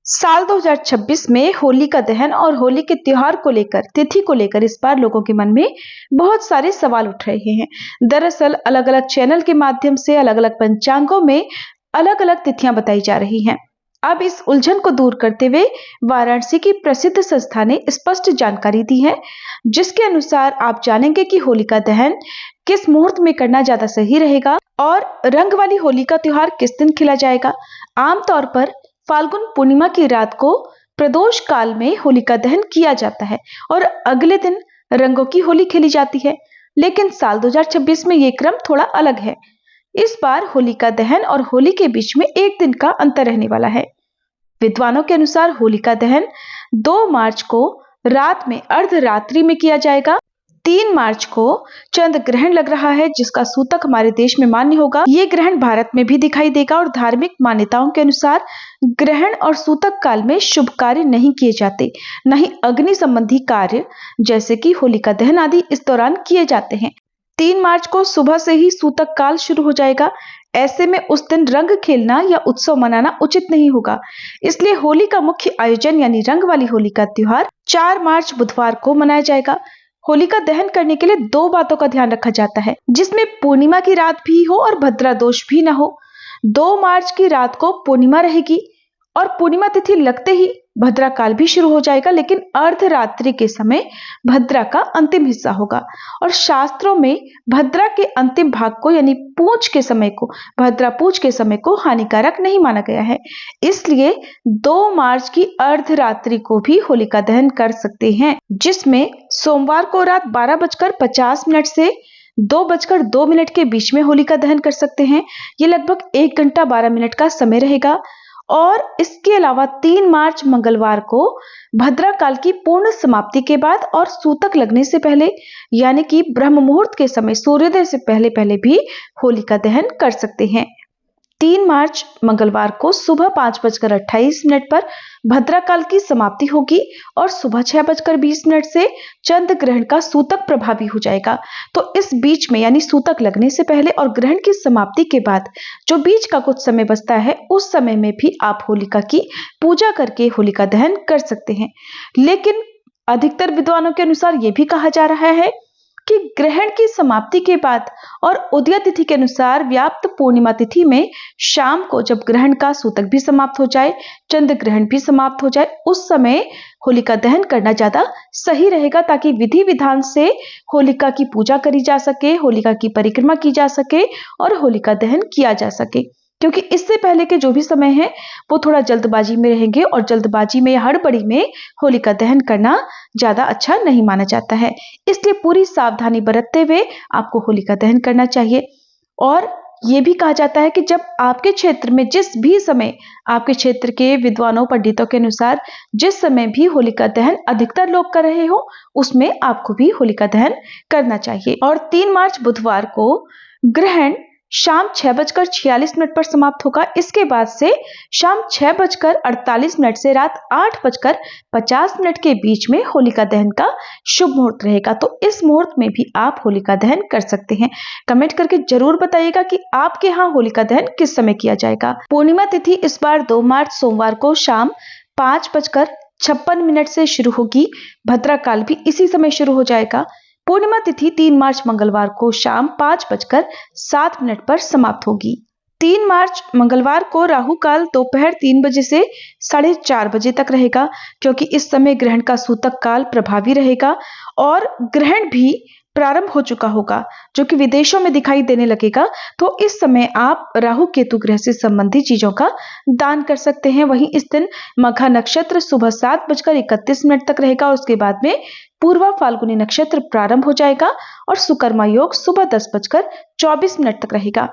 साल 2026 में होली का दहन और होली के त्योहार को लेकर, तिथि को लेकर इस बार लोगों के मन में बहुत सारे सवाल उठ रहे हैं। दरअसल अलग अलग चैनल के माध्यम से अलग अलग पंचांगों में अलग अलग तिथियां बताई जा रही हैं। अब इस उलझन को दूर करते हुए वाराणसी की प्रसिद्ध संस्था ने स्पष्ट जानकारी दी है, जिसके अनुसार आप जानेंगे कि होली का दहन किस मुहूर्त में करना ज्यादा सही रहेगा और रंग वाली होली का त्योहार किस दिन खेला जाएगा। आमतौर पर फाल्गुन पूर्णिमा की रात को प्रदोष काल में होलिका दहन किया जाता है और अगले दिन रंगों की होली खेली जाती है। लेकिन साल 2026 में ये क्रम थोड़ा अलग है। इस बार होलिका दहन और होली के बीच में एक दिन का अंतर रहने वाला है। विद्वानों के अनुसार होलिका दहन 2 मार्च को रात में अर्धरात्रि में किया जाएगा। 3 मार्च को चंद्र ग्रहण लग रहा है, जिसका सूतक हमारे देश में मान्य होगा। ये ग्रहण भारत में भी दिखाई देगा और धार्मिक मान्यताओं के अनुसार ग्रहण और सूतक काल में शुभ कार्य नहीं किए जाते, न ही अग्नि संबंधी कार्य जैसे कि होलिका दहन आदि इस दौरान किए जाते हैं। 3 मार्च को सुबह से ही सूतक काल शुरू हो जाएगा। ऐसे में उस दिन रंग खेलना या उत्सव मनाना उचित नहीं होगा। इसलिए होली का मुख्य आयोजन यानी रंग वाली होली का त्योहार 4 मार्च बुधवार को मनाया जाएगा। होलिका दहन करने के लिए 2 बातों का ध्यान रखा जाता है, जिसमें पूर्णिमा की रात भी हो और भद्रा दोष भी न हो। 2 मार्च की रात को पूर्णिमा रहेगी और पूर्णिमा तिथि लगते ही भद्रा काल भी शुरू हो जाएगा, लेकिन अर्धरात्रि के समय भद्रा का अंतिम हिस्सा होगा। और शास्त्रों में भद्रा के अंतिम भाग को यानी पूंछ के समय को, भद्रा पूंछ के समय को हानिकारक नहीं माना गया है। इसलिए 2 मार्च की अर्धरात्रि को भी होलिका दहन कर सकते हैं, जिसमें सोमवार को रात 12:50 से 2:02 के बीच में होलिका दहन कर सकते हैं। ये लगभग 1 घंटा 12 मिनट का समय रहेगा। और इसके अलावा 3 मार्च मंगलवार को भद्रा काल की पूर्ण समाप्ति के बाद और सूतक लगने से पहले यानी कि ब्रह्म मुहूर्त के समय सूर्योदय से पहले भी होलिका दहन कर सकते हैं। 3 मार्च मंगलवार को सुबह 5:28 पर भद्रा काल की समाप्ति होगी और सुबह 6:20 से चंद्र ग्रहण का सूतक प्रभावी हो जाएगा। तो इस बीच में यानी सूतक लगने से पहले और ग्रहण की समाप्ति के बाद जो बीच का कुछ समय बचता है, उस समय में भी आप होलिका की पूजा करके होलिका दहन कर सकते हैं। लेकिन अधिकतर विद्वानों के अनुसार यह भी कहा जा रहा है कि ग्रहण की समाप्ति के बाद और उदय तिथि के अनुसार व्याप्त पूर्णिमा तिथि में शाम को जब ग्रहण का सूतक भी समाप्त हो जाए, चंद्र ग्रहण भी समाप्त हो जाए, उस समय होलिका दहन करना ज्यादा सही रहेगा, ताकि विधि विधान से होलिका की पूजा करी जा सके, होलिका की परिक्रमा की जा सके और होलिका दहन किया जा सके। क्योंकि इससे पहले के जो भी समय है वो थोड़ा जल्दबाजी में रहेंगे और जल्दबाजी में या हड़बड़ी में होलिका दहन करना ज्यादा अच्छा नहीं माना जाता है। इसलिए पूरी सावधानी बरतते हुए आपको होलिका दहन करना चाहिए। और ये भी कहा जाता है कि जब आपके क्षेत्र में जिस भी समय आपके क्षेत्र के विद्वानों पंडितों के अनुसार जिस समय भी होलिका दहन अधिकतर लोग कर रहे हो, उसमें आपको भी होलिका दहन करना चाहिए। और 3 मार्च बुधवार को ग्रहण शाम 6:46 पर समाप्त होगा। इसके बाद से शाम 6:48 से रात 8:50 के बीच में होलिका दहन का शुभ मुहूर्त रहेगा। तो इस मुहूर्त में भी आप होलिका दहन कर सकते हैं। कमेंट करके जरूर बताइएगा कि आपके यहाँ होलिका दहन किस समय किया जाएगा। पूर्णिमा तिथि इस बार 2 मार्च सोमवार को शाम 5:56 से शुरू होगी। भद्रा काल भी इसी समय शुरू हो जाएगा। पूर्णिमा तिथि 3 मार्च मंगलवार को शाम 5:07 पर समाप्त होगी। 3 मार्च मंगलवार को राहु काल दोपहर 3 बजे से 4:30 बजे तक रहेगा, क्योंकि इस समय ग्रहण का सूतक काल प्रभावी रहेगा और ग्रहण भी प्रारंभ हो चुका होगा, जो कि विदेशों में दिखाई देने लगेगा। तो इस समय आप राहु केतु ग्रह से संबंधित चीजों का दान कर सकते हैं। वहीं इस दिन मघा नक्षत्र सुबह 7:31 तक रहेगा और उसके बाद में पूर्वा फाल्गुनी नक्षत्र प्रारंभ हो जाएगा और सुकर्मा योग सुबह 10:24 तक रहेगा।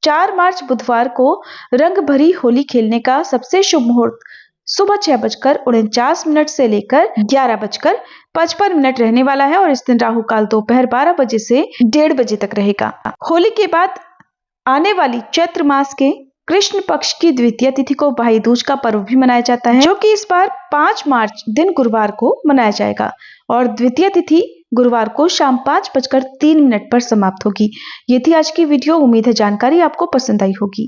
4 मार्च बुधवार को रंग भरी होली खेलने का सबसे शुभ मुहूर्त सुबह 6:49 से लेकर 11:55 रहने वाला है और इस दिन राहु काल दोपहर 12 बजे से 1:30 बजे तक रहेगा। होली के बाद आने वाली चैत्र मास के कृष्ण पक्ष की द्वितीय तिथि को भाई दूज का पर्व भी मनाया जाता है, जो कि इस बार 5 मार्च दिन गुरुवार को मनाया जाएगा और द्वितीय तिथि गुरुवार को शाम 5:03 पर समाप्त होगी। ये थी आज की वीडियो। उम्मीद है जानकारी आपको पसंद आई होगी।